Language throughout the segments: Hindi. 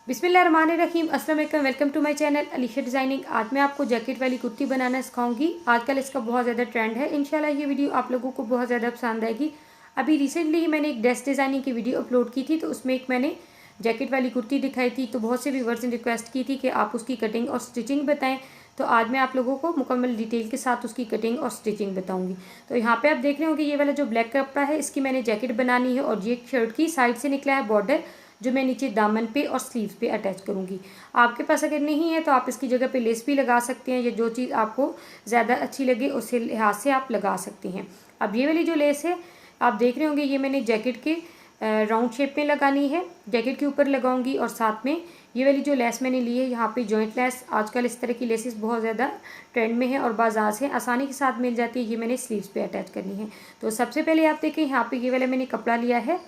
बिस्मिल्लाहिर्रहमानिर्रहीम, अस्सलाम वालेकुम। Welcome to my channel Alisha designing. आज मैं आपको जैकेट वाली कुर्ती बनाना सिखाऊंगी। आजकल इसका बहुत ज़्यादा ट्रेंड है। इंशाल्लाह ये वीडियो आप लोगों को बहुत ज़्यादा पसंद आएगी। अभी रिसेंटली ही मैंने एक ड्रेस डिज़ाइनिंग की वीडियो अपलोड की थी, तो उसमें एक मैंने जैकेट वाली कुर्ती दिखाई थी। तो बहुत से व्यूअर्स ने रिक्वेस्ट की थी कि आप उसकी कटिंग और स्टिचिंग बताएं। तो आज मैं आप लोगों को मुकम्मल डिटेल के साथ उसकी कटिंग और स्टिचिंग बताऊंगी। तो यहाँ पे आप देख रहे होंगे ये वाला जो ब्लैक कपड़ा है, इसकी मैंने जैकेट बनानी है और ये शर्ट की साइड से निकला है बॉर्डर, जो मैं नीचे दामन पे और स्लीव्स पे अटैच करूँगी। आपके पास अगर नहीं है तो आप इसकी जगह पे लेस भी लगा सकते हैं, या जो चीज़ आपको ज़्यादा अच्छी लगे उस लिहाज से आप लगा सकते हैं। अब ये वाली जो लेस है आप देख रहे होंगे, ये मैंने जैकेट के राउंड शेप में लगानी है, जैकेट के ऊपर लगाऊंगी। और साथ में ये वाली जो लेस मैंने ली है यहाँ पे जॉइंट लेस, आजकल इस तरह की लेसेस बहुत ज़्यादा ट्रेंड में है और बाजार से आसानी के साथ मिल जाती है। ये मैंने स्लीव्स पे अटैच करनी है। तो सबसे पहले आप देखें यहाँ पे ये वाला मैंने कपड़ा लिया है,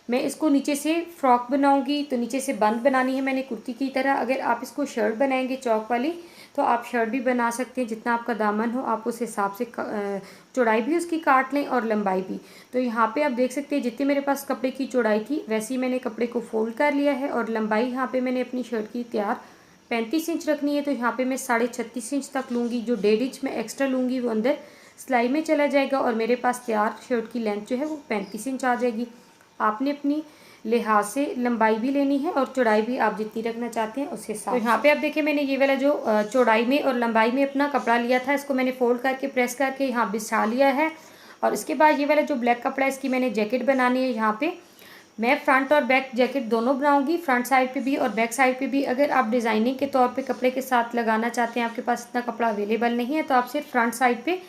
मैं इसको नीचे से फ्रॉक बनाऊंगी। तो नीचे से बंद बनानी है मैंने कुर्ती की तरह। अगर आप इसको शर्ट बनाएंगे चौक वाली तो आप शर्ट भी बना सकते हैं, जितना आपका दामन हो आप उस हिसाब से चौड़ाई भी उसकी काट लें और लंबाई भी। तो यहाँ पे आप देख सकते हैं जितनी मेरे पास कपड़े की चौड़ाई थी वैसे ही मैंने कपड़े को फोल्ड कर लिया है। और लंबाई यहाँ पे मैंने अपनी शर्ट की तैयार 35 इंच रखनी है। तो यहाँ पे मैं 36.5 इंच तक लूँगी। जो 1.5 इंच मैं एक्स्ट्रा लूँगी वो अंदर सिलाई में चला जाएगा और मेरे पास तैयार शर्ट की लेंथ जो है वो 35 इंच आ जाएगी। आपने अपनी लिहाज से लंबाई भी लेनी है और चौड़ाई भी आप जितनी रखना चाहते हैं उसके साथ। तो यहाँ पे आप देखिए मैंने ये वाला जो चौड़ाई में और लंबाई में अपना कपड़ा लिया था, इसको मैंने फोल्ड करके प्रेस करके यहाँ बिछा लिया है। और इसके बाद ये वाला जो ब्लैक कपड़ा है इसकी मैंने जैकेट बनानी है। यहाँ पे मैं फ्रंट और बैक जैकेट दोनों बनाऊंगी, फ्रंट साइड पे भी और बैक साइड पे भी। अगर आप डिज़ाइनिंग के तौर पे कपड़े के साथ लगाना चाहते हैं, आपके पास इतना कपड़ा अवेलेबल नहीं है, तो आप सिर्फ फ्रंट साइड पे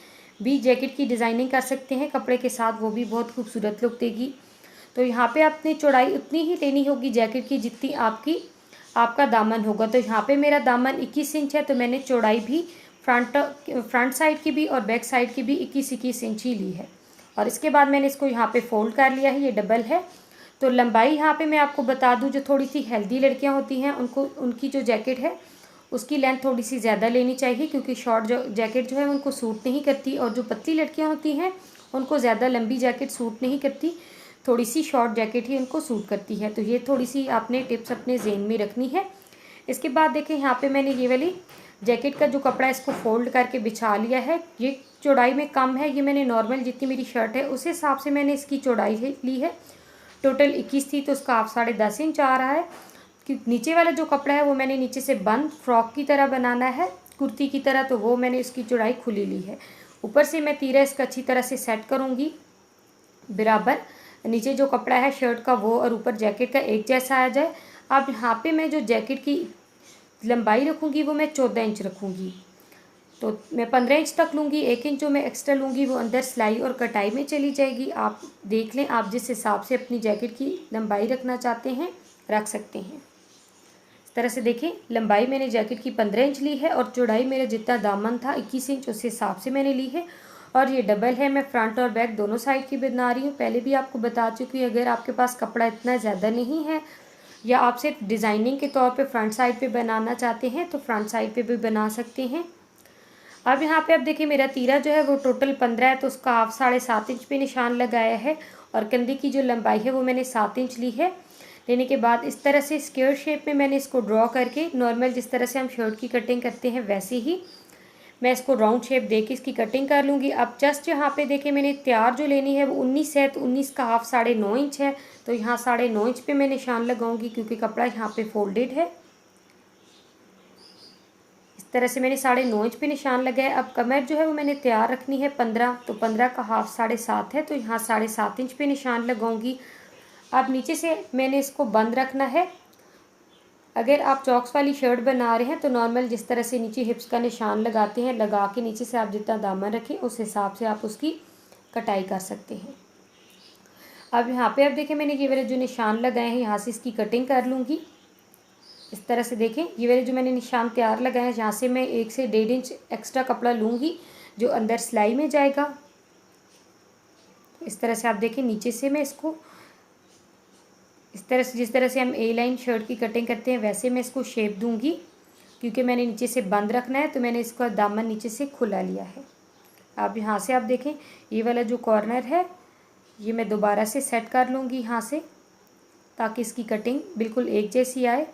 भी जैकेट की डिज़ाइनिंग कर सकते हैं कपड़े के साथ, वो भी बहुत खूबसूरत लुक देगी। तो यहाँ पे आपने चौड़ाई उतनी ही लेनी होगी जैकेट की जितनी आपका दामन होगा। तो यहाँ पे मेरा दामन 21 इंच है, तो मैंने चौड़ाई भी फ्रंट साइड की भी और बैक साइड की भी 21-21 इंच ही ली है। और इसके बाद मैंने इसको यहाँ पे फोल्ड कर लिया है, ये डबल है। तो लंबाई यहाँ पे मैं आपको बता दूँ, जो थोड़ी सी हेल्दी लड़कियाँ होती हैं उनकी जो जैकेट है उसकी लेंथ थोड़ी सी ज़्यादा लेनी चाहिए, क्योंकि शॉर्ट जो जैकेट जो है उनको सूट नहीं करती। और जो पतली लड़कियाँ होती हैं उनको ज़्यादा लंबी जैकेट सूट नहीं करती, थोड़ी सी शॉर्ट जैकेट ही उनको सूट करती है। तो ये थोड़ी सी आपने टिप्स अपने ज़हन में रखनी है। इसके बाद देखें यहाँ पे मैंने ये वाली जैकेट का जो कपड़ा है इसको फोल्ड करके बिछा लिया है। ये चौड़ाई में कम है, ये मैंने नॉर्मल जितनी मेरी शर्ट है उस हिसाब से मैंने इसकी चौड़ाई ली है। टोटल 21 थी तो उसका आप 10.5 इंच आ रहा है। कि नीचे वाला जो कपड़ा है वो मैंने नीचे से बंद फ्रॉक की तरह बनाना है, कुर्ती की तरह, तो वो मैंने इसकी चौड़ाई खुली ली है। ऊपर से मैं तीरा इसका अच्छी तरह से सेट करूँगी बराबर, नीचे जो कपड़ा है शर्ट का वो और ऊपर जैकेट का एक जैसा आ जाए। अब यहाँ पे मैं जो जैकेट की लंबाई रखूँगी वो मैं 14 इंच रखूँगी। तो मैं 15 इंच तक लूँगी, 1 इंच जो मैं एक्स्ट्रा लूँगी वो अंदर सिलाई और कटाई में चली जाएगी। आप देख लें, आप जिस हिसाब से अपनी जैकेट की लंबाई रखना चाहते हैं रख सकते हैं। इस तरह से देखें, लंबाई मैंने जैकेट की 15 इंच ली है और चौड़ाई मेरा जितना दामन था 21 इंच उस हिसाब से मैंने ली है। और ये डबल है, मैं फ्रंट और बैक दोनों साइड की बना रही हूँ। पहले भी आपको बता चुकी हूँ, अगर आपके पास कपड़ा इतना ज़्यादा नहीं है या आप सिर्फ डिज़ाइनिंग के तौर पे फ्रंट साइड पे बनाना चाहते हैं तो फ्रंट साइड पे भी बना सकते हैं। अब यहाँ पे अब देखिए मेरा तीरा जो है वो टोटल 15 है, तो उसका आप 7.5 इंच पे निशान लगाया है। और कंधे की जो लंबाई है वो मैंने 7 इंच ली है। लेने के बाद इस तरह से स्क्वायर शेप में मैंने इसको ड्रॉ करके, नॉर्मल जिस तरह से हम शर्ट की कटिंग करते हैं वैसे ही मैं इसको राउंड शेप दे के इसकी कटिंग कर लूँगी। अब जस्ट यहाँ पे देखें मैंने तैयार जो लेनी है वो 19 है, तो 19 का हाफ 9.5 इंच है। तो यहाँ 9.5 इंच पे मैं निशान लगाऊंगी क्योंकि कपड़ा यहाँ पे फोल्डेड है। इस तरह से मैंने 9.5 इंच पे निशान लगाया। अब कमर जो है वो मैंने तैयार रखनी है 15, तो 15 का हाफ 7.5 है, तो यहाँ 7.5 इंच पे निशान लगाऊंगी। अब नीचे से मैंने इसको बंद रखना है। अगर आप चॉक्स वाली शर्ट बना रहे हैं तो नॉर्मल जिस तरह से नीचे हिप्स का निशान लगाते हैं, लगा के नीचे से आप जितना दामन रखें उस हिसाब से आप उसकी कटाई कर सकते हैं। अब यहाँ पे आप देखें मैंने ये वाले जो निशान लगाए हैं यहाँ से इसकी कटिंग कर लूँगी। इस तरह से देखें, ये वाले जो मैंने निशान तैयार लगाए हैं यहाँ से मैं 1 से 1.5 इंच एक्स्ट्रा कपड़ा लूँगी जो अंदर सिलाई में जाएगा। इस तरह से आप देखें, नीचे से मैं इसको इस तरह से, जिस तरह से हम ए लाइन शर्ट की कटिंग करते हैं वैसे मैं इसको शेप दूंगी। क्योंकि मैंने नीचे से बंद रखना है तो मैंने इसका दामन नीचे से खुला लिया है। अब यहाँ से आप देखें ये वाला जो कॉर्नर है ये मैं दोबारा से सेट कर लूँगी यहाँ से, ताकि इसकी कटिंग बिल्कुल एक जैसी आए।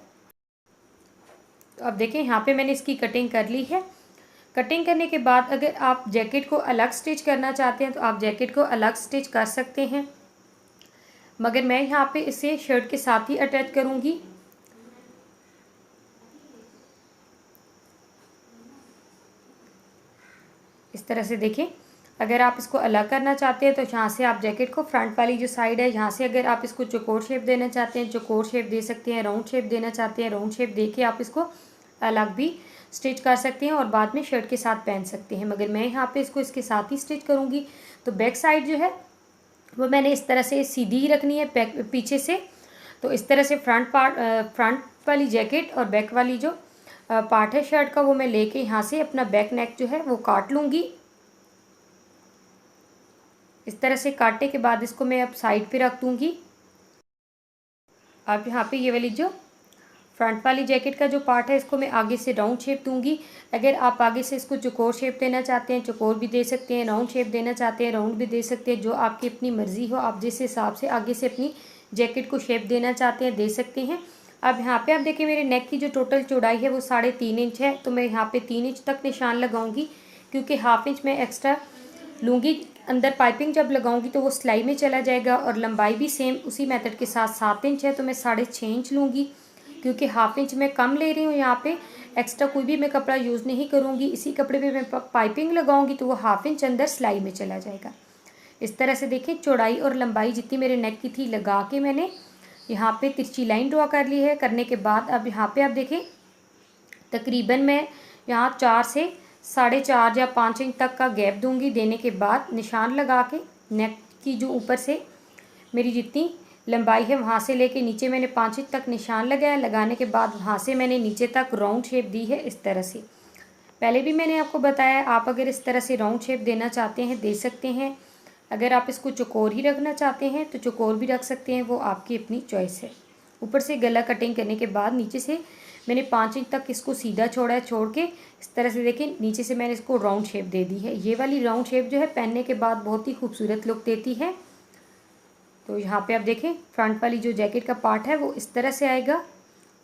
तो अब देखें यहाँ पे मैंने इसकी कटिंग कर ली है। कटिंग करने के बाद अगर आप जैकेट को अलग स्टिच करना चाहते हैं तो आप जैकेट को अलग स्टिच कर सकते हैं, मगर मैं यहाँ पे इसे शर्ट के साथ ही अटैच करूँगी। इस तरह से देखें, अगर आप इसको अलग करना चाहते हैं तो यहाँ से आप जैकेट को फ्रंट वाली जो साइड है यहाँ से अगर आप इसको चौकोर शेप देना चाहते हैं चौकोर शेप दे सकते हैं, राउंड शेप देना चाहते हैं राउंड शेप दे के आप इसको अलग भी स्टिच कर सकते हैं और बाद में शर्ट के साथ पहन सकते हैं, मगर मैं यहाँ पे इसको इसके साथ ही स्टिच करूँगी। तो बैक साइड जो है वो मैंने इस तरह से सीधी ही रखनी है पीछे से। तो इस तरह से फ्रंट वाली जैकेट और बैक वाली जो पार्ट है शर्ट का वो मैं लेके यहाँ से अपना बैक नेक जो है वो काट लूँगी। इस तरह से काटने के बाद इसको मैं अब साइड पे रख दूँगी। अब यहाँ पे ये वाली जो फ्रंट वाली जैकेट का जो पार्ट है इसको मैं आगे से राउंड शेप दूंगी। अगर आप आगे से इसको चौकोर शेप देना चाहते हैं चौकोर भी दे सकते हैं, राउंड शेप देना चाहते हैं राउंड भी दे सकते हैं, जो आपकी अपनी मर्ज़ी हो। आप जिस हिसाब से आगे से अपनी जैकेट को शेप देना चाहते हैं दे सकते हैं। अब यहाँ पे आप देखिए मेरे नेक की जो टोटल चौड़ाई है वो 3.5 इंच है, तो मैं यहाँ पे 3 इंच तक निशान लगाऊंगी, क्योंकि हाफ इंच मैं एक्स्ट्रा लूँगी। अंदर पाइपिंग जब लगाऊंगी तो वो सिलाई में चला जाएगा। और लंबाई भी सेम उसी मेथड के साथ 7 इंच है, तो मैं 6.5 इंच लूँगी, क्योंकि हाफ इंच मैं कम ले रही हूँ। यहाँ पे एक्स्ट्रा कोई भी मैं कपड़ा यूज़ नहीं करूँगी, इसी कपड़े पे मैं पाइपिंग लगाऊंगी तो वो हाफ इंच अंदर सिलाई में चला जाएगा। इस तरह से देखिए चौड़ाई और लंबाई जितनी मेरे नेक की थी लगा के मैंने यहाँ पे तिरछी लाइन ड्रॉ कर ली है। करने के बाद अब यहाँ पे आप देखें तकरीबन मैं यहाँ 4 से 4.5 या 5 इंच तक का गैप दूंगी। देने के बाद निशान लगा के नेक की जो ऊपर से मेरी जितनी लंबाई है वहाँ से लेके नीचे मैंने 5 इंच तक निशान लगाया। लगाने के बाद वहाँ से मैंने नीचे तक राउंड शेप दी है इस तरह से। पहले भी मैंने आपको बताया, आप अगर इस तरह से राउंड शेप देना चाहते हैं दे सकते हैं। अगर आप इसको चौकोर ही रखना चाहते हैं तो चौकोर भी रख सकते हैं, वो आपकी अपनी चॉइस है। ऊपर से गला कटिंग करने के बाद नीचे से मैंने 5 इंच तक इसको सीधा छोड़ा है, छोड़ के इस तरह से देखें नीचे से मैंने इसको राउंड शेप दे दी है। ये वाली राउंड शेप जो है पहनने के बाद बहुत ही खूबसूरत लुक देती है। तो यहाँ पे आप देखें फ्रंट वाली जो जैकेट का पार्ट है वो इस तरह से आएगा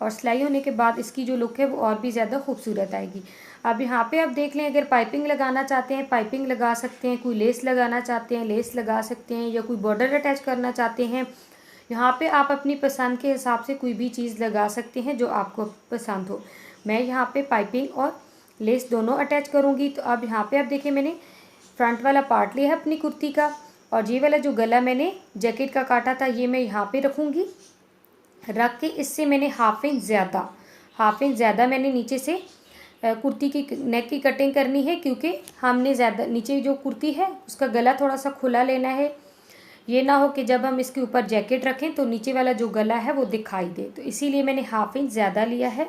और सिलाई होने के बाद इसकी जो लुक है वो और भी ज़्यादा खूबसूरत आएगी। अब यहाँ पे आप देख लें, अगर पाइपिंग लगाना चाहते हैं पाइपिंग लगा सकते हैं, कोई लेस लगाना चाहते हैं लेस लगा सकते हैं, या कोई बॉर्डर अटैच करना चाहते हैं। यहाँ पे आप अपनी पसंद के हिसाब से कोई भी चीज़ लगा सकते हैं जो आपको पसंद हो। मैं यहाँ पे पाइपिंग और लेस दोनों अटैच करूँगी। तो अब यहाँ पे आप देखें मैंने फ्रंट वाला पार्ट लिया है अपनी कुर्ती का, और ये वाला जो गला मैंने जैकेट का काटा था ये मैं यहाँ पे रखूँगी। रख के इससे मैंने हाफ इंच ज़्यादा मैंने नीचे से कुर्ती की नेक की कटिंग करनी है, क्योंकि हमने ज़्यादा नीचे जो कुर्ती है उसका गला थोड़ा सा खुला लेना है। ये ना हो कि जब हम इसके ऊपर जैकेट रखें तो नीचे वाला जो गला है वो दिखाई दे, तो इसीलिए मैंने हाफ इंच ज़्यादा लिया है।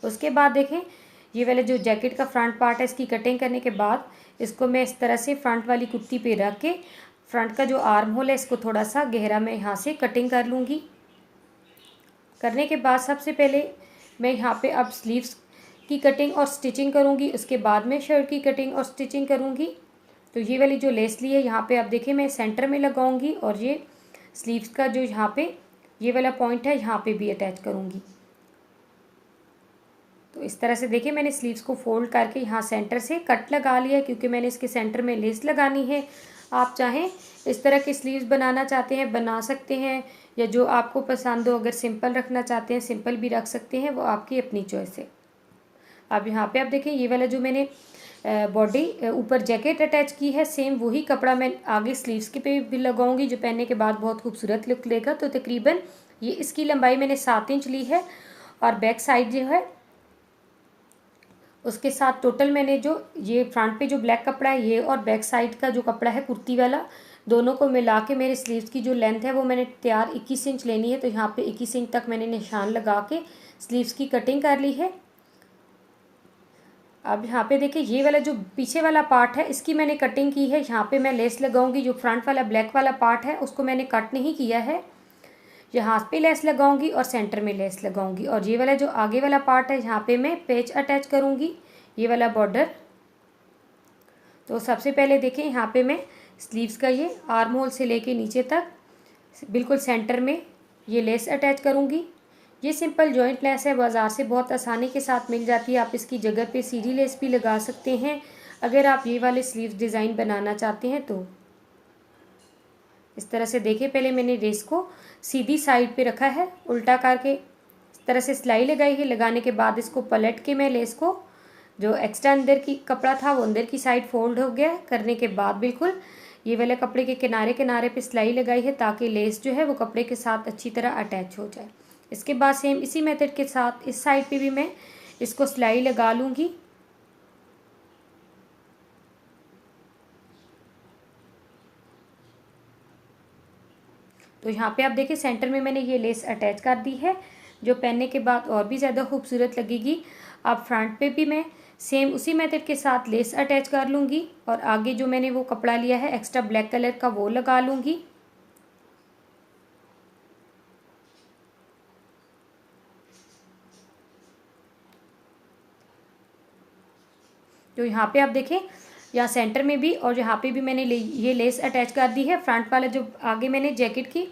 उसके बाद देखें ये वाला जो जैकेट का फ्रंट पार्ट है इसकी कटिंग करने के बाद इसको मैं इस तरह से फ्रंट वाली कुर्ती पे रख के फ्रंट का जो आर्म होल है इसको थोड़ा सा गहरा मैं यहाँ से कटिंग कर लूँगी। करने के बाद सबसे पहले मैं यहाँ पे अब स्लीव्स की कटिंग और स्टिचिंग करूँगी, उसके बाद में शर्ट की कटिंग और स्टिचिंग करूँगी। तो ये वाली जो लेस ली है यहाँ पे आप देखें मैं सेंटर में लगाऊंगी, और ये स्लीव्स का जो यहाँ पे ये वाला पॉइंट है यहाँ पे भी अटैच करूँगी। तो इस तरह से देखिए मैंने स्लीव्स को फोल्ड करके यहाँ सेंटर से कट लगा लिया, क्योंकि मैंने इसके सेंटर में लेस लगानी है। आप चाहें इस तरह के स्लीव्स बनाना चाहते हैं बना सकते हैं, या जो आपको पसंद हो, अगर सिंपल रखना चाहते हैं सिंपल भी रख सकते हैं, वो आपकी अपनी चॉइस है। अब यहाँ पे आप देखें ये वाला जो मैंने बॉडी ऊपर जैकेट अटैच की है सेम वही कपड़ा मैं आगे स्लीव्स के पे भी लगाऊंगी, जो पहनने के बाद बहुत खूबसूरत लुक देगा। तो तकरीबन ये इसकी लंबाई मैंने 7 इंच ली है, और बैक साइड जो है उसके साथ टोटल मैंने जो ये फ्रंट पे जो ब्लैक कपड़ा है ये और बैक साइड का जो कपड़ा है कुर्ती वाला, दोनों को मिला के मेरे स्लीव्स की जो लेंथ है वो मैंने तैयार 21 इंच लेनी है। तो यहाँ पे 21 इंच तक मैंने निशान लगा के स्लीव्स की कटिंग कर ली है। अब यहाँ पे देखिए ये वाला जो पीछे वाला पार्ट है इसकी मैंने कटिंग की है। यहाँ पे मैं लेस लगाऊंगी, जो फ्रंट वाला ब्लैक वाला पार्ट है उसको मैंने कट नहीं किया है, यहाँ पे लेस लगाऊंगी और सेंटर में लेस लगाऊंगी। और ये वाला जो आगे वाला पार्ट है यहाँ पे मैं पेच अटैच करूँगी, ये वाला बॉर्डर। तो सबसे पहले देखें यहाँ पे मैं स्लीव्स का ये आर्म होल से लेके नीचे तक बिल्कुल सेंटर में ये लेस अटैच करूँगी। ये सिंपल जॉइंट लेस है, बाज़ार से बहुत आसानी के साथ मिल जाती है। आप इसकी जगह पे सीधी लेस भी लगा सकते हैं अगर आप ये वाले स्लीव्स डिज़ाइन बनाना चाहते हैं तो। इस तरह से देखिए, पहले मैंने लेस को सीधी साइड पे रखा है, उल्टा करके इस तरह से सिलाई लगाई है। लगाने के बाद इसको पलट के मैं लेस को, जो एक्स्ट्रा अंदर की कपड़ा था वो अंदर की साइड फोल्ड हो गया। करने के बाद बिल्कुल ये वाले कपड़े के किनारे किनारे पे सिलाई लगाई है ताकि लेस जो है वो कपड़े के साथ अच्छी तरह अटैच हो जाए। इसके बाद सेम इसी मेथड के साथ इस साइड पे भी मैं इसको सिलाई लगा लूँगी। तो यहाँ पे आप देखिए सेंटर में मैंने ये लेस अटैच कर दी है, जो पहनने के बाद और भी ज़्यादा खूबसूरत लगेगी। अब फ्रंट पे भी मैं सेम उसी मेथड के साथ लेस अटैच कर लूँगी और आगे जो मैंने वो कपड़ा लिया है एक्स्ट्रा ब्लैक कलर का वो लगा लूँगी। तो यहाँ पे आप देखें, यहाँ सेंटर में भी और यहाँ पे भी मैंने ये लेस अटैच कर दी है। फ्रंट वाला जो आगे मैंने जैकेट की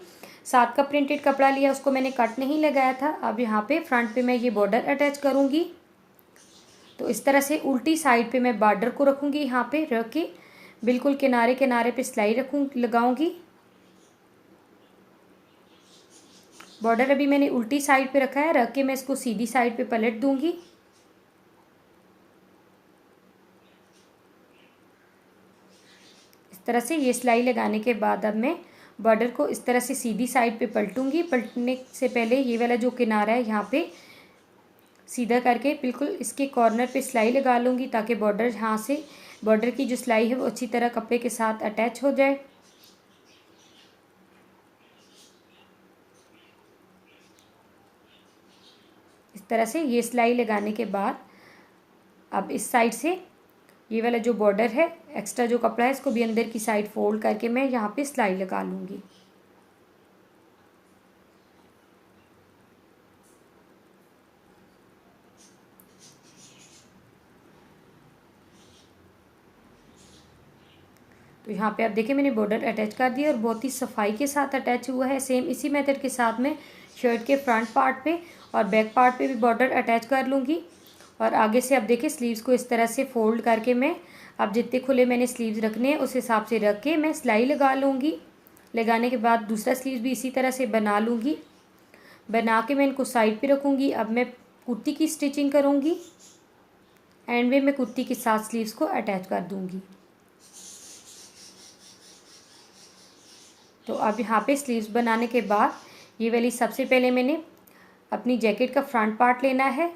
साथ का प्रिंटेड कपड़ा लिया उसको मैंने कट नहीं लगाया था। अब यहाँ पे फ्रंट पे मैं ये बॉर्डर अटैच करूँगी। तो इस तरह से उल्टी साइड पे मैं बॉर्डर को रखूँगी, यहाँ पे रख के बिल्कुल किनारे किनारे पे सिलाई लगाऊँगी। बॉर्डर अभी मैंने उल्टी साइड पे रखा है, रख के मैं इसको सीधी साइड पे पलट दूँगी। इस तरह से ये सिलाई लगाने के बाद अब मैं बॉर्डर को इस तरह से सीधी साइड पे पलटूंगी। पलटने से पहले ये वाला जो किनारा है यहाँ पे सीधा करके बिल्कुल इसके कॉर्नर पे सिलाई लगा लूँगी ताकि बॉर्डर यहाँ से बॉर्डर की जो सिलाई है वो अच्छी तरह कपड़े के साथ अटैच हो जाए। इस तरह से ये सिलाई लगाने के बाद अब इस साइड से ये वाला जो बॉर्डर है एक्स्ट्रा जो कपड़ा है इसको भी अंदर की साइड फोल्ड करके मैं यहाँ पे सिलाई लगा लूँगी। तो यहाँ पे आप देखिए मैंने बॉर्डर अटैच कर दिया और बहुत ही सफाई के साथ अटैच हुआ है। सेम इसी मेथड के साथ मैं शर्ट के फ्रंट पार्ट पे और बैक पार्ट पे भी बॉर्डर अटैच कर लूँगी। और आगे से आप देखिए स्लीव्स को इस तरह से फोल्ड करके मैं, अब जितने खुले मैंने स्लीव्स रखने हैं उस हिसाब से रख के मैं सिलाई लगा लूँगी। लगाने के बाद दूसरा स्लीव भी इसी तरह से बना लूँगी। बना के मैं इनको साइड पे रखूँगी। अब मैं कुर्ती की स्टिचिंग करूँगी। एंड में मैं कुर्ती के साथ स्लीव्स को अटैच कर दूँगी। तो अब यहाँ पे स्लीव्स बनाने के बाद ये वाली सबसे पहले मैंने अपनी जैकेट का फ्रंट पार्ट लेना है,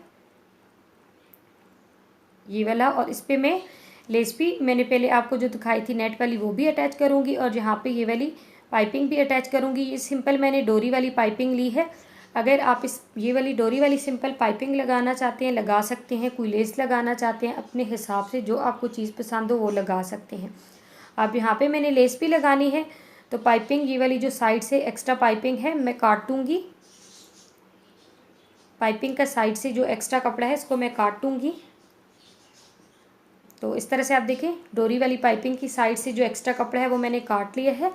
ये वाला, और इस पर मैं लेस भी मैंने पहले आपको जो दिखाई थी नेट वाली वो भी अटैच करूँगी और यहाँ पे ये वाली पाइपिंग भी अटैच करूँगी। ये सिंपल मैंने डोरी वाली पाइपिंग ली है। अगर आप ये वाली डोरी वाली सिंपल पाइपिंग लगाना चाहते हैं लगा सकते हैं, कोई लेस लगाना चाहते हैं अपने हिसाब से जो आपको चीज़ पसंद हो वो लगा सकते हैं। अब यहाँ पे मैंने लेस भी लगानी है तो पाइपिंग ये वाली जो साइड से एक्स्ट्रा पाइपिंग है मैं काट दूँगी। पाइपिंग का साइड से जो एक्स्ट्रा कपड़ा है इसको मैं काट दूँगी। तो इस तरह से आप देखें डोरी वाली पाइपिंग की साइड से जो एक्स्ट्रा कपड़ा है वो मैंने काट लिया है।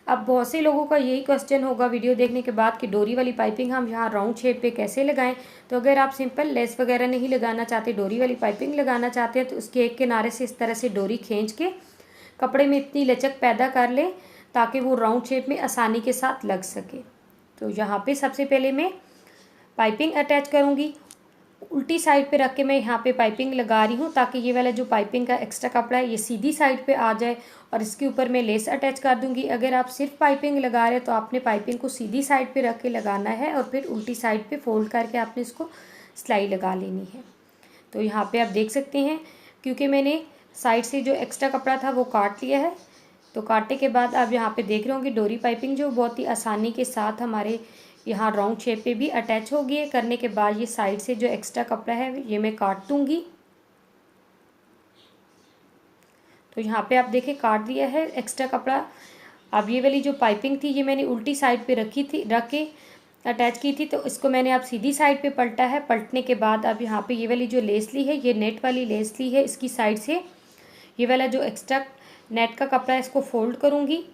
अब बहुत से लोगों का यही क्वेश्चन होगा वीडियो देखने के बाद कि डोरी वाली पाइपिंग हम यहाँ राउंड शेप पे कैसे लगाएं। तो अगर आप सिंपल लेस वगैरह नहीं लगाना चाहते, डोरी वाली पाइपिंग लगाना चाहते हैं तो उसके एक किनारे से इस तरह से डोरी खींच के कपड़े में इतनी लचक पैदा कर लें ताकि वो राउंड शेप में आसानी के साथ लग सके। तो यहाँ पे सबसे पहले मैं पाइपिंग अटैच करूँगी। उल्टी साइड पे रख के मैं यहाँ पे पाइपिंग लगा रही हूँ ताकि ये वाला जो पाइपिंग का एक्स्ट्रा कपड़ा है ये सीधी साइड पे आ जाए और इसके ऊपर मैं लेस अटैच कर दूँगी। अगर आप सिर्फ पाइपिंग लगा रहे हैं तो आपने पाइपिंग को सीधी साइड पे रख के लगाना है और फिर उल्टी साइड पे फोल्ड करके आपने इसको सिलाई लगा लेनी है। तो यहाँ पे आप देख सकते हैं क्योंकि मैंने साइड से जो एक्स्ट्रा कपड़ा था वो काट लिया है। तो काटने के बाद आप यहाँ पे देख रहे होंगे डोरी पाइपिंग जो बहुत ही आसानी के साथ हमारे यहाँ राउंड शेप पे भी अटैच हो गई है। करने के बाद ये साइड से जो एक्स्ट्रा कपड़ा है ये मैं काट दूँगी। तो यहाँ पे आप देखें काट दिया है एक्स्ट्रा कपड़ा। अब ये वाली जो पाइपिंग थी ये मैंने उल्टी साइड पे रख के अटैच की थी, तो इसको मैंने अब सीधी साइड पे पलटा है। पलटने के बाद अब यहाँ पे ये वाली जो लेस ली है ये नेट वाली लेस ली है, इसकी साइड से ये वाला जो एक्स्ट्रा नेट का कपड़ा है इसको फोल्ड करूँगी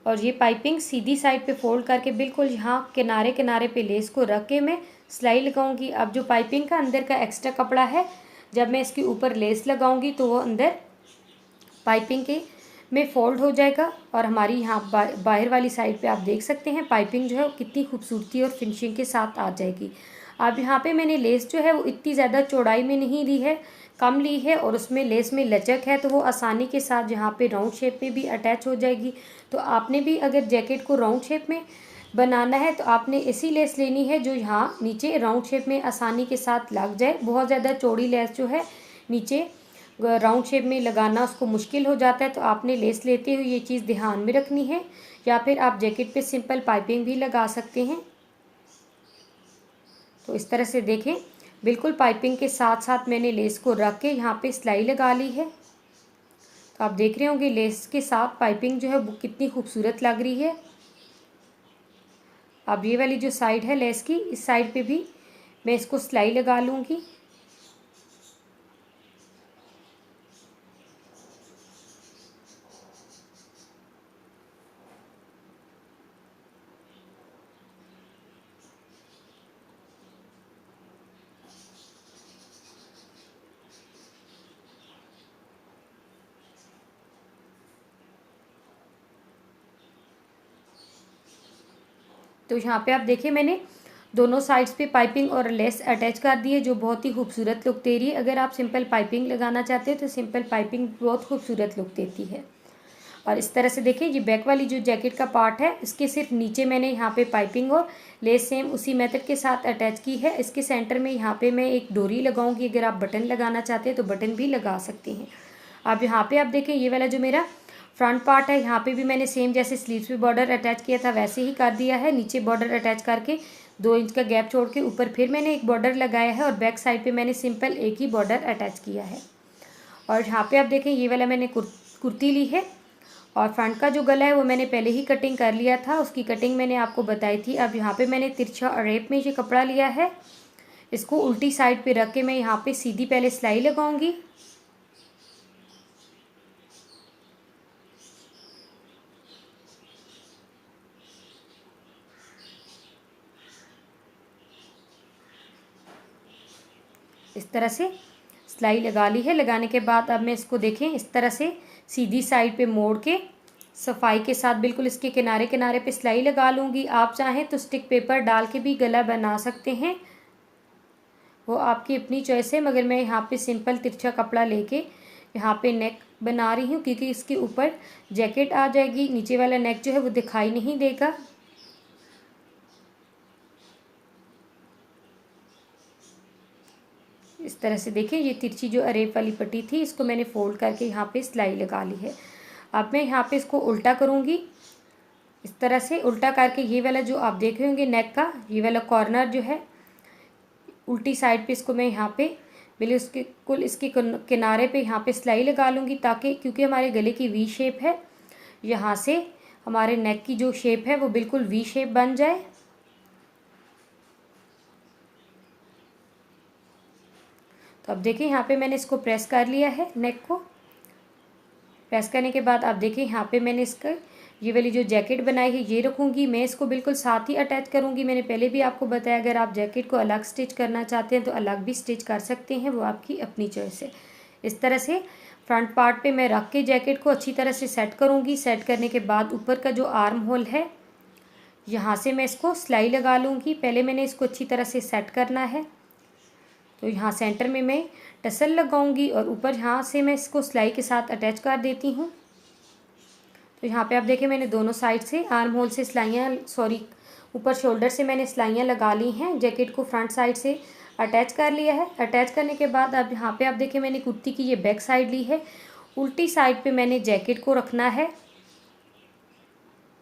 और ये पाइपिंग सीधी साइड पे फोल्ड करके बिल्कुल यहाँ किनारे किनारे पे लेस को रख के मैं सिलाई लगाऊंगी। अब जो पाइपिंग का अंदर का एक्स्ट्रा कपड़ा है, जब मैं इसके ऊपर लेस लगाऊंगी तो वो अंदर पाइपिंग के में फोल्ड हो जाएगा और हमारी यहाँ बाहर वाली साइड पे आप देख सकते हैं पाइपिंग जो है वो कितनी खूबसूरती और फिनिशिंग के साथ आ जाएगी। अब यहाँ पे मैंने लेस जो है वो इतनी ज़्यादा चौड़ाई में नहीं ली है, कम ली है, और उसमें लेस में लचक है तो वो आसानी के साथ यहाँ पे राउंड शेप में भी अटैच हो जाएगी। तो आपने भी अगर जैकेट को राउंड शेप में बनाना है तो आपने ऐसी लेस लेनी है जो यहाँ नीचे राउंड शेप में आसानी के साथ लग जाए। बहुत ज़्यादा चौड़ी लेस जो है नीचे राउंड शेप में लगाना उसको मुश्किल हो जाता है, तो आपने लेस लेते हुए ये चीज़ ध्यान में रखनी है। या फिर आप जैकेट पे सिंपल पाइपिंग भी लगा सकते हैं। तो इस तरह से देखें, बिल्कुल पाइपिंग के साथ साथ मैंने लेस को रख के यहाँ पे सिलाई लगा ली है। तो आप देख रहे होंगे लेस के साथ पाइपिंग जो है वो कितनी खूबसूरत लग रही है। अब ये वाली जो साइड है लेस की, इस साइड पे भी मैं इसको सिलाई लगा लूँगी। तो यहाँ पे आप देखिए मैंने दोनों साइड्स पे पाइपिंग और लेस अटैच कर दी है, जो बहुत ही खूबसूरत लुक दे रही है। अगर आप सिंपल पाइपिंग लगाना चाहते हो तो सिंपल पाइपिंग बहुत खूबसूरत लुक देती है। और इस तरह से देखिए ये बैक वाली जो जैकेट का पार्ट है, इसके सिर्फ नीचे मैंने यहाँ पे पाइपिंग और लेस सेम उसी मेथड के साथ अटैच की है। इसके सेंटर में यहाँ पे मैं एक डोरी लगाऊंगी। अगर आप बटन लगाना चाहते हैं तो बटन भी लगा सकते हैं। अब यहाँ पे आप देखें ये वाला जो मेरा फ्रंट पार्ट है, यहाँ पे भी मैंने सेम जैसे स्लीव्स पे बॉर्डर अटैच किया था वैसे ही कर दिया है। नीचे बॉर्डर अटैच करके 2 इंच का गैप छोड़ के ऊपर फिर मैंने एक बॉर्डर लगाया है और बैक साइड पे मैंने सिंपल एक ही बॉर्डर अटैच किया है। और यहाँ पे आप देखें ये वाला मैंने कुर्ती ली है और फ्रंट का जो गला है वो मैंने पहले ही कटिंग कर लिया था, उसकी कटिंग मैंने आपको बताई थी। अब यहाँ पे मैंने तिरछा अरेप में ये कपड़ा लिया है, इसको उल्टी साइड पे रख के मैं यहाँ पे सीधी पहले सिलाई लगाऊंगी। इस तरह से सिलाई लगा ली है। लगाने के बाद अब मैं इसको देखें इस तरह से सीधी साइड पे मोड़ के सफाई के साथ बिल्कुल इसके किनारे किनारे पे सिलाई लगा लूँगी। आप चाहें तो स्टिक पेपर डाल के भी गला बना सकते हैं, वो आपकी अपनी चॉइस है। मगर मैं यहाँ पे सिंपल तिरछा कपड़ा लेके यहाँ पे नेक बना रही हूँ, क्योंकि इसके ऊपर जैकेट आ जाएगी, नीचे वाला नेक जो है वो दिखाई नहीं देगा। इस तरह से देखिए ये तिरछी जो अरेप वाली पट्टी थी इसको मैंने फोल्ड करके यहाँ पे सिलाई लगा ली है। अब मैं यहाँ पे इसको उल्टा करूँगी। इस तरह से उल्टा करके ये वाला जो आप देख रहे होंगे नेक का ये वाला कॉर्नर जो है उल्टी साइड पे इसको मैं यहाँ पे बिल्कुल इसके किनारे पे यहाँ पे सिलाई लगा लूँगी, ताकि क्योंकि हमारे गले की वी शेप है, यहाँ से हमारे नेक की जो शेप है वो बिल्कुल वी शेप बन जाए। तो अब देखिए यहाँ पे मैंने इसको प्रेस कर लिया है। नेक को प्रेस करने के बाद आप देखिए यहाँ पे मैंने इसका ये वाली जो जैकेट बनाई है ये रखूँगी। मैं इसको बिल्कुल साथ ही अटैच करूँगी। मैंने पहले भी आपको बताया अगर आप जैकेट को अलग स्टिच करना चाहते हैं तो अलग भी स्टिच कर सकते हैं, वो आपकी अपनी चॉइस है। इस तरह से फ्रंट पार्ट पे मैं रख के जैकेट को अच्छी तरह से सेट करूँगी। सेट करने के बाद ऊपर का जो आर्म होल है यहाँ से मैं इसको सिलाई लगा लूँगी। पहले मैंने इसको अच्छी तरह से सेट करना है। तो यहाँ सेंटर में मैं टसल लगाऊंगी और ऊपर यहाँ से मैं इसको सिलाई के साथ अटैच कर देती हूँ। तो यहाँ पे आप देखें मैंने दोनों साइड से आर्म होल से ऊपर शोल्डर से मैंने सिलाइयाँ लगा ली हैं। जैकेट को फ्रंट साइड से अटैच कर लिया है। अटैच करने के बाद अब यहाँ पे आप देखें मैंने कुर्ती की ये बैक साइड ली है, उल्टी साइड पे मैंने जैकेट को रखना है।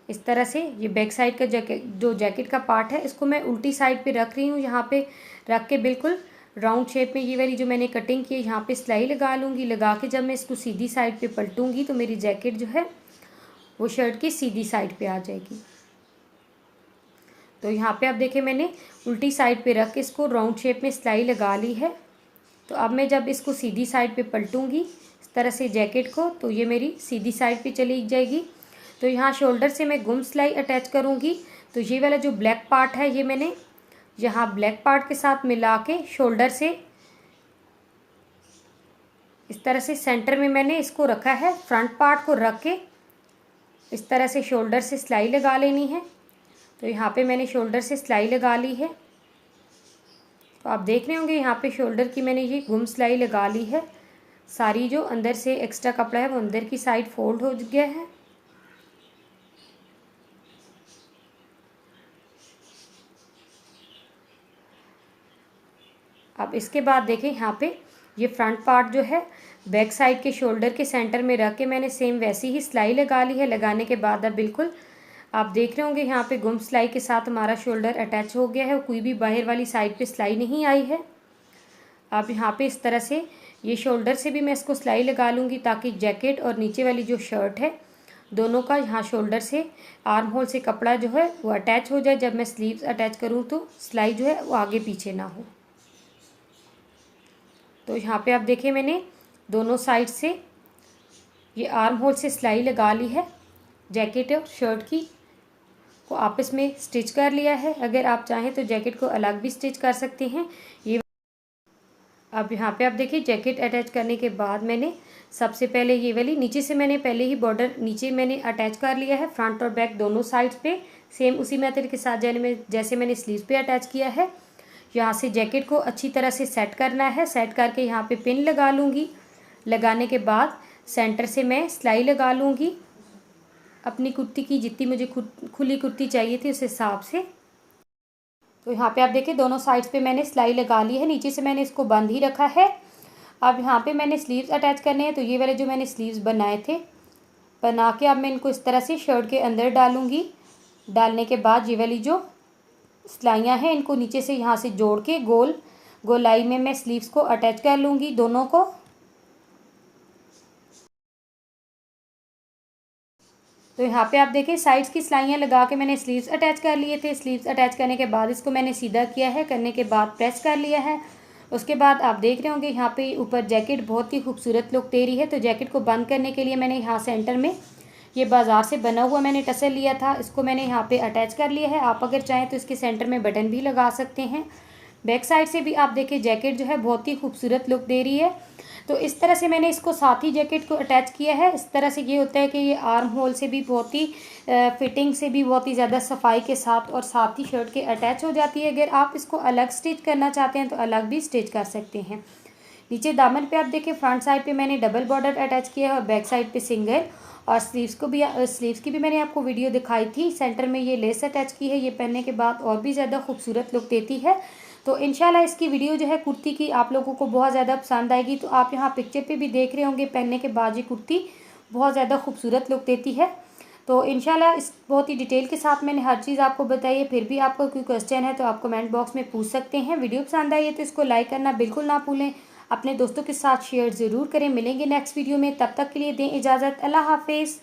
इस तरह से ये बैक साइड का जैकेट का पार्ट है इसको मैं उल्टी साइड पे रख रही हूँ। यहाँ पे रख के बिल्कुल राउंड शेप में ये वाली जो मैंने कटिंग की है यहाँ पे सिलाई लगा लूँगी। लगा के जब मैं इसको सीधी साइड पे पलटूँगी तो मेरी जैकेट जो है वो शर्ट की सीधी साइड पे आ जाएगी। तो यहाँ पे आप देखें मैंने उल्टी साइड पे रख के इसको राउंड शेप में सिलाई लगा ली है। तो अब मैं जब इसको सीधी साइड पे पलटूँगी इस तरह से जैकेट को, तो ये मेरी सीधी साइड पे चली जाएगी। तो यहाँ शोल्डर से मैं गुम सिलाई अटैच करूँगी। तो ये वाला जो ब्लैक पार्ट है ये मैंने यहाँ ब्लैक पार्ट के साथ मिला के शोल्डर से इस तरह से सेंटर में मैंने इसको रखा है। फ्रंट पार्ट को रख के इस तरह से शोल्डर से सिलाई लगा लेनी है। तो यहाँ पे मैंने शोल्डर से सिलाई लगा ली है। तो आप देख रहे होंगे यहाँ पे शोल्डर की मैंने ये गुम सिलाई लगा ली है। सारी जो अंदर से एक्स्ट्रा कपड़ा है वो अंदर की साइड फोल्ड हो गया है। अब इसके बाद देखें यहाँ पे ये फ्रंट पार्ट जो है बैक साइड के शोल्डर के सेंटर में रख के मैंने सेम वैसी ही सिलाई लगा ली है। लगाने के बाद अब बिल्कुल आप देख रहे होंगे यहाँ पे गुम सिलाई के साथ हमारा शोल्डर अटैच हो गया है। कोई भी बाहर वाली साइड पे सिलाई नहीं आई है। अब यहाँ पे इस तरह से ये शोल्डर से भी मैं इसको सिलाई लगा लूँगी ताकि जैकेट और नीचे वाली जो शर्ट है दोनों का यहाँ शोल्डर से आर्म होल से कपड़ा जो है वो अटैच हो जाए। जब मैं स्लीव्स अटैच करूँ तो सिलाई जो है वो आगे पीछे ना हो। तो यहाँ पे आप देखें मैंने दोनों साइड से ये आर्म होल से सिलाई लगा ली है। जैकेट और शर्ट की को आपस में स्टिच कर लिया है। अगर आप चाहें तो जैकेट को अलग भी स्टिच कर सकते हैं। ये अब यहाँ पे आप देखिए जैकेट अटैच करने के बाद मैंने सबसे पहले ये वाली नीचे से मैंने पहले ही बॉर्डर नीचे मैंने अटैच कर लिया है। फ्रंट और बैक दोनों साइड्स पे सेम उसी मेथड के साथ जैसे मैंने स्लीव्स पे अटैच किया है। यहाँ से जैकेट को अच्छी तरह से सेट करना है। सेट करके यहाँ पे पिन लगा लूँगी। लगाने के बाद सेंटर से मैं सिलाई लगा लूँगी अपनी कुर्ती की, जितनी मुझे खुली कुर्ती चाहिए थी उस हिसाब से। तो यहाँ पे आप देखिए दोनों साइड्स पे मैंने सिलाई लगा ली है। नीचे से मैंने इसको बंद ही रखा है। अब यहाँ पे मैंने स्लीव्स अटैच करने हैं। तो ये वाले जो मैंने स्लीव्स बनाए थे बना के अब मैं इनको इस तरह से शर्ट के अंदर डालूँगी। डालने के बाद ये वाली जो सिलाइयाँ हैं इनको नीचे से यहाँ से जोड़ के गोलाई में मैं स्लीव्स को अटैच कर लूँगी दोनों को। तो यहाँ पे आप देखिए साइड्स की सिलाइयाँ लगा के मैंने स्लीव्स अटैच कर लिए थे। स्लीव्स अटैच करने के बाद इसको मैंने सीधा किया है। करने के बाद प्रेस कर लिया है। उसके बाद आप देख रहे होंगे यहाँ पे ऊपर जैकेट बहुत ही खूबसूरत लुक दे रही है। तो जैकेट को बंद करने के लिए मैंने यहाँ सेंटर में ये बाज़ार से बना हुआ मैंने टसल लिया था, इसको मैंने यहाँ पे अटैच कर लिया है। आप अगर चाहें तो इसके सेंटर में बटन भी लगा सकते हैं। बैक साइड से भी आप देखिए जैकेट जो है बहुत ही खूबसूरत लुक दे रही है। तो इस तरह से मैंने इसको साथ ही जैकेट को अटैच किया है। इस तरह से ये होता है कि ये आर्म होल से भी बहुत ही फिटिंग से भी बहुत ही ज़्यादा सफाई के साथ और साथ ही शर्ट के अटैच हो जाती है। अगर आप इसको अलग स्टिच करना चाहते हैं तो अलग भी स्टिच कर सकते हैं। नीचे दामन पे आप देखिए फ्रंट साइड पे मैंने डबल बॉर्डर अटैच किया है और बैक साइड पे सिंगल। और स्लीव्स की भी मैंने आपको वीडियो दिखाई थी। सेंटर में ये लेस अटैच की है। ये पहनने के बाद और भी ज़्यादा खूबसूरत लुक देती है। तो इंशाल्लाह इसकी वीडियो जो है कुर्ती की आप लोगों को बहुत ज़्यादा पसंद आएगी। तो आप यहाँ पिक्चर पे भी देख रहे होंगे पहनने के बाद ये कुर्ती बहुत ज़्यादा खूबसूरत लुक देती है। तो इंशाल्लाह इस बहुत ही डिटेल के साथ मैंने हर चीज़ आपको बताई है। फिर भी आपका कोई क्वेश्चन है तो आप कमेंट बॉक्स में पूछ सकते हैं। वीडियो पसंद आई है तो इसको लाइक करना बिल्कुल ना भूलें। अपने दोस्तों के साथ शेयर ज़रूर करें। मिलेंगे नेक्स्ट वीडियो में, तब तक के लिए दें इजाज़त। अल्लाह हाफिज़।